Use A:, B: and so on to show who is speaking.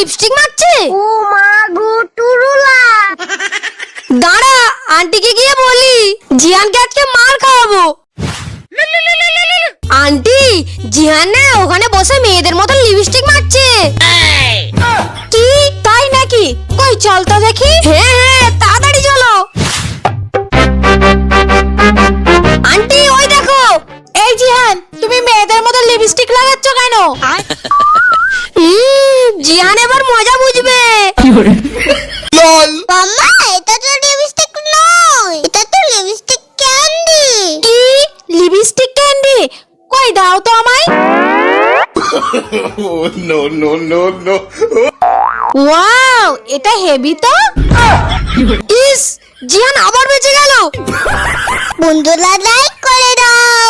A: Lipstick মাখছে।
B: ও মা গো টুরুলা।
A: দাঁড়া, আন্টিকে গিয়ে বলি জিহানকে আজকে মার খাওয়াবো। আন্টি, জিহান না ওখানে বসে মেয়েদের মতো লিপস্টিক মাখছে। কি তাই নাকি? কই চল তো দেখি। হ্যাঁ হ্যাঁ, তাড়াতাড়ি চলো। আন্টি ওই দেখো। এই জিহান, তুমি মেয়েদের মতো লিপস্টিক লাগাচ্ছ কেন? জিহান এবার মজা বুঝবে।
B: মাম্মা এটা তো লিপস্টিক নয়, এটা তো লিপস্টিক ক্যান্ডি।
A: কি লিপস্টিক ক্যান্ডি? কই দাও তো আমায়।
C: No.
A: ওয়াও, এটা হেভি তো। ইস, জিহান আবার বেঁচে গেল।
B: বন্ধুরা লাইক করে দাও।